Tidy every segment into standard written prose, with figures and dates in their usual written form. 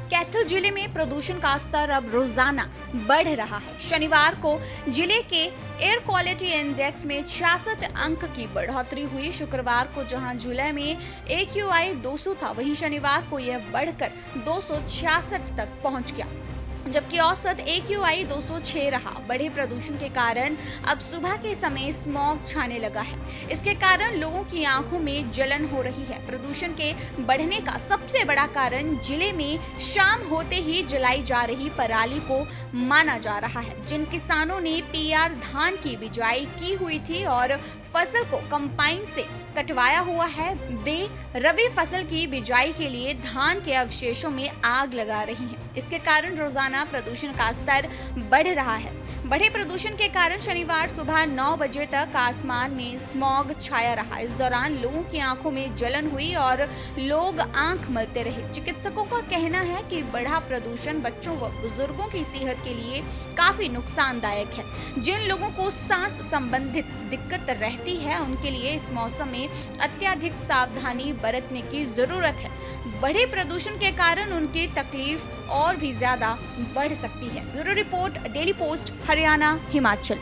कैथल जिले में प्रदूषण का स्तर अब रोजाना बढ़ रहा है। शनिवार को जिले के एयर क्वालिटी इंडेक्स में 66 अंक की बढ़ोतरी हुई। शुक्रवार को जहां जुलाई में AQI 200 था, वहीं शनिवार को यह बढ़कर 266 तक पहुंच गया, जबकि औसत AQI 206 रहा। बढ़े प्रदूषण के कारण अब सुबह के समय स्मॉग छाने लगा है। इसके कारण लोगों की आंखों में जलन हो रही है। प्रदूषण के बढ़ने का सबसे बड़ा कारण जिले में शाम होते ही जलाई जा रही पराली को माना जा रहा है। जिन किसानों ने PR धान की बिजाई की हुई थी और फसल को कंपाइन से कटवाया हुआ है, वे रबी फसल की बिजाई के लिए धान के अवशेषों में आग लगा रही हैं। इसके कारण रोजाना प्रदूषण का स्तर बढ़ रहा है। बढ़े प्रदूषण के कारण शनिवार सुबह 9 बजे तक आसमान में स्मॉग छाया रहा। इस दौरान लोगों की आंखों में जलन हुई और लोग आंख मलते रहे। चिकित्सकों का कहना है कि बढ़ा प्रदूषण बच्चों व बुजुर्गों की सेहत के लिए काफी नुकसानदायक है। जिन लोगों को सांस संबंधित दिक्कत रहती है, उनके लिए इस मौसम में अत्यधिक सावधानी बरतने की जरूरत है। बढ़े प्रदूषण के कारण उनकी तकलीफ और भी ज्यादा बढ़ सकती है। Bureau report, daily post, Haryana, Himachal.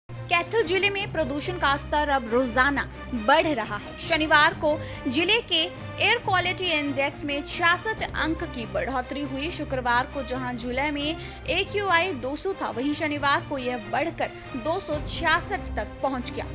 Kaithal जिले में प्रदूषण का स्तर अब रोजाना बढ़ रहा है। शनिवार को जिले के एयर क्वालिटी इंडेक्स में 66 अंक की बढ़ोतरी हुई। शुक्रवार को जहां जुलाई में AQI 200 था, वहीं शनिवार को यह बढ़कर 266 तक पहुंच गया,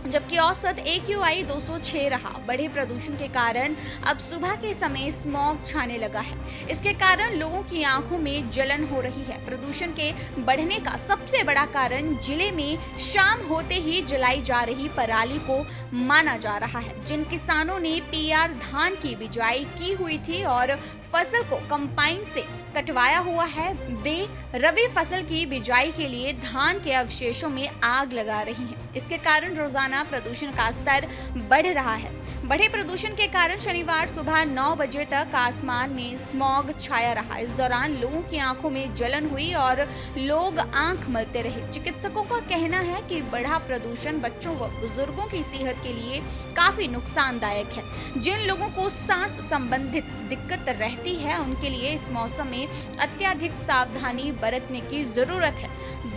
जबकि औसत AQI 206 रहा। बढ़े प्रदूषण के कारण अब सुबह के समय स्मॉग छाने लगा है। इसके कारण लोगों की आंखों में जलन हो रही है। प्रदूषण के बढ़ने का सबसे बड़ा कारण जिले में शाम होते ही जलाई जा रही पराली को माना जा रहा है। जिन किसानों ने PR धान की बिजाई की हुई थी और फसल को कंपाइन से कटवाया हुआ है, वे रबी फसल की बिजाई के लिए धान के अवशेषों में आग लगा रही हैं। इसके कारण रोजाना प्रदूषण का स्तर बढ़ रहा है। बढ़े प्रदूषण के कारण शनिवार सुबह 9 बजे तक आसमान में स्मॉग छाया रहा। इस दौरान लोगों की आंखों में जलन हुई और लोग आंख मलते रहे। चिकित्सकों का कहना है कि बढ़ा प्रदूषण बच्चों व बुजुर्गों की सेहत के लिए काफी नुकसानदायक है। जिन लोगों को सांस संबंधित दिक्कत रहती है, उनके लिए इस मौसम में अत्यधिक सावधानी बरतने की जरूरत है।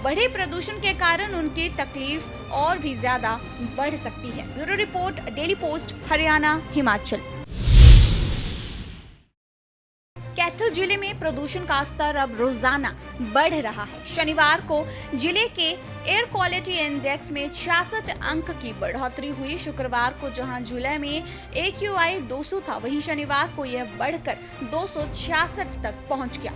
बढ़े प्रदूषण के कारण उनकी तकलीफ और भी ज्यादा बढ़ सकती है। Bureau report, daily post, Haryana, Himachal. Kaithal जिले में प्रदूषण का स्तर अब रोजाना बढ़ रहा है। शनिवार को जिले के एयर क्वालिटी इंडेक्स में 66 अंक की बढ़ोतरी हुई। शुक्रवार को जहां जुलाई में AQI 200 था, वहीं शनिवार को यह बढ़कर 266 तक पहुंच गया,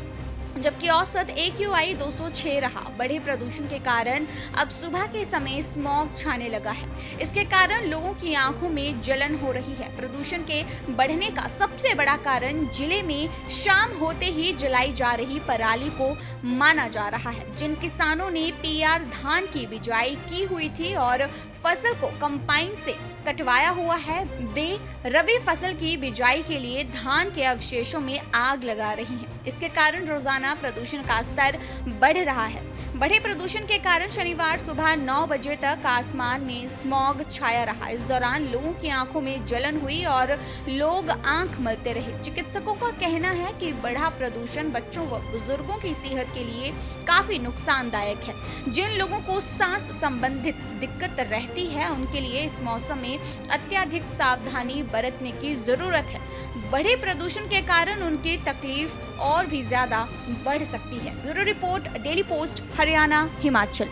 जबकि औसत AQI 206 रहा। बढ़े प्रदूषण के कारण अब सुबह के समय स्मॉग छाने लगा है। इसके कारण लोगों की आंखों में जलन हो रही है। प्रदूषण के बढ़ने का सबसे बड़ा कारण जिले में शाम होते ही जलाई जा रही पराली को माना जा रहा है। जिन किसानों ने PR धान की बिजाई की हुई थी और फसल को कंपाइन से कटवाया हुआ है, वे रबी फसल की बिजाई के लिए धान के अवशेषों में आग लगा रही हैं। इसके कारण रोजाना प्रदूषण का स्तर बढ़ रहा है। बढ़े प्रदूषण के कारण शनिवार सुबह 9 बजे तक आसमान में स्मॉग छाया रहा। इस दौरान लोगों की आंखों में जलन हुई और लोग आंख मलते रहे। चिकित्सकों का कहना है कि बढ़ा प्रदूषण बच्चों व बुजुर्गों की सेहत के लिए काफी नुकसानदायक है। जिन लोगों को सांस संबंधित दिक्कत रहती है, उनके लिए इस मौसम में अत्यधिक सावधानी बरतने की जरूरत है। बढ़े प्रदूषण के कारण उनकी तकलीफ और भी ज्यादा बढ़ सकती है। Bureau report, daily post, Haryana, Himachal.